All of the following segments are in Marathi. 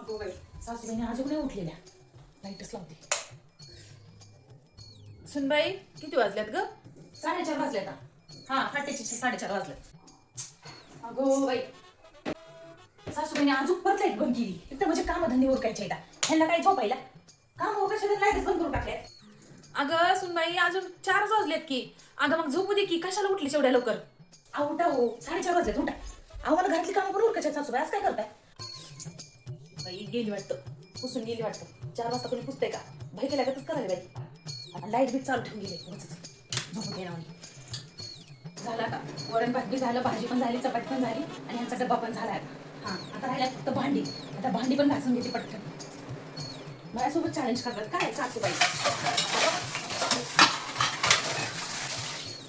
अगो बाई, सासूबाईने अजून नाही उठलेल्या. लाईटच लावते. सुनबाई किती वाजल्यात ग? 4:30 वाजले आता. हा, फाटेचे 4:30 वाजले. अगो बाई, सासूबाईने अजून परत लाईट बंद केली. एकदम म्हणजे कामधंदे उरकायचे आहेत. ह्यांना काही झोपायला काम उरकायचे, लाईटच बंद करून टाकल्या. अगं सुनबाई अजून 4 वाजलेत की. अगं मग झोपू दे की, कशाला उठलीस एवढ्या लवकर? उठा हो, 4:30 वाजलेत. उठा. अहो, मला घरातली कामं पण उरकायचे सासूबाई. आज काय करताय? बाई गेली वाटतं, पुसून गेली वाटतं. 4 वाजता कोणी पुसतंय का? भाई केल्या गतच करायला बाई. आता लाईट बीट चालू ठेवून गेले. झोपू दे ना. झाला का? वरण भात बी झालं, भाजी पण झाली, चपाती पण झाली आणि ह्यांचा डब्बा पण झाला आता. हा, आता राहिल्या फक्त भांडी. आता भांडी पण घासून घेते पटकन. माझ्यासोबत चॅलेंज करतात काय सासूबाई?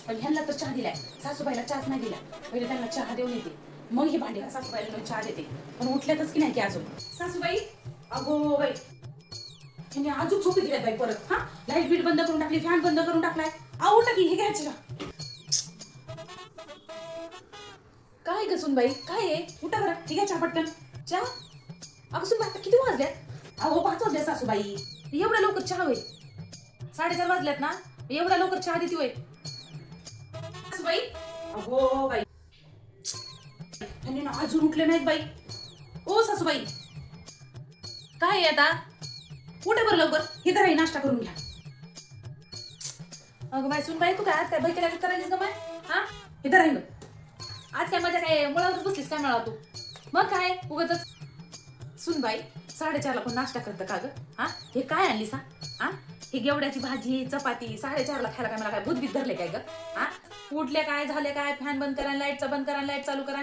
पण ह्यांना तर चहा दिलाय, सासूबाईला चहाच नाही दिला. पहिले त्यांना चहा देऊन येते, मग ही भांडी सासूबाईला चहा देते. पण उठल्यातच की नाही की अजून सासूबाई. अगो बाई, ह्यांनी अजून झोपी दिल्यात बाई परत. हा, लाईट बीट बंद करून टाकली, फॅन बंद करून टाकलाय. उठा की, हे घ्यायचं का? काय ग सुनबाई, काय आहे? उठा बरं, ठीक आहे. चहा पटकन चहा. अगं सुनबाई, आता किती वाजल्यात? अहो 5 वाजले सासूबाई. एवढ्या लवकर चहा होईल? 4:30 वाजल्यात ना, एवढ्या लवकर चहा देते होय सासूबाई? अगो बाई, त्यांनी ना अजून उठले नाहीत बाई. ओ सासूबाई, काय आहे आता? उठा बरं लवकर, हे तर नाश्ता करून घ्या. अगं बाई सुनबाई, तू काय आज काय बैकेला करायलीस ग माय? हा, हे तर राहिलं. आज काय माझ्या काय मुळावरच बसलीस काय मिळा तू? मग काय उगाच. सुनबाई 4:30 ला पण नाश्ता करतं का ग? हा, हे काय आणलीस? हा, ही गेवड्याची भाजी चपाती 4:30 ला खायला काय मला काय भूतबीत धरले काय ग? हा, उठले काय झाले काय? फॅन बंद करा, लाईटचा बंद करा, लाईट चालू करा.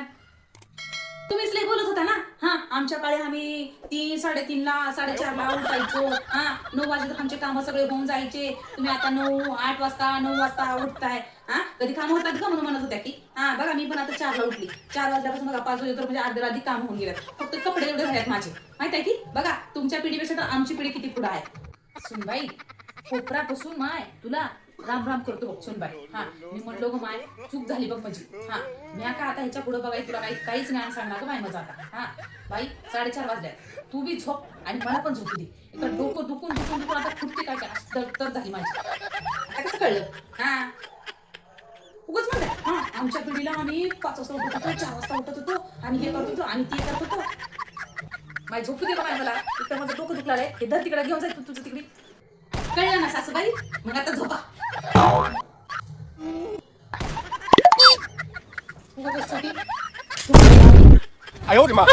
तुम्हीच लई बोलत होता ना. हा, आमच्या काळी आम्ही 3, 3:30 ला 4:30 ला उठायचो. हा, 9 वाजेपर्यंत आमचे कामं सगळे होऊन जायचे. तुम्ही आता 9, 8 वाजता 9 वाजता उठताय. हा, कधी कामं होतात का म्हणून म्हणत होत्या की. हा बघा, मी पण आता 4 ला उठली. 4 वाजल्यापासून बघा 5 वाजेपर्यंत म्हणजे अर्ध्या रात्री काम होऊन गेल्यात. फक्त कपडे एवढे राहिलेत माझे. माहित आहे की बघा, तुमच्या पिढीपेक्षा तर आमची पिढी किती पुढे आहे. सुनबाई कोपरापासून माय तुला राम राम करतो बघ सुनबाई. हा, मी म्हणलो ग माय चूक झाली बघ माझी. हा, मी का आता ह्याच्या पुढे बघाय तुला काहीच ज्ञान सांगणार ग माय माझं आता. हा बाई 4:30 वाजल्यात, तू बी झोप आणि मला पण झोपू दे. इकडं डोकं दुखून दुखून दुखून आता फुटते काय तर झाली माझी. आता कसं कळलं? हा, उगाच म्हणतात. हा, आमच्या पिढीला आम्ही 5 वाजता उठत होतो, 4 वाजता उठत होतो, आम्ही हे करत होतो आणि ते करत होतो. माझी झोपू दे बाय मला. इकडं माझं डोकं दुखलं रे. हे धर तिकडे घेऊन जायचं तुझं तिकडे. कळलं ना सासूबाई? मग आता झोपा. उगाच साठी. 哎呦我的妈！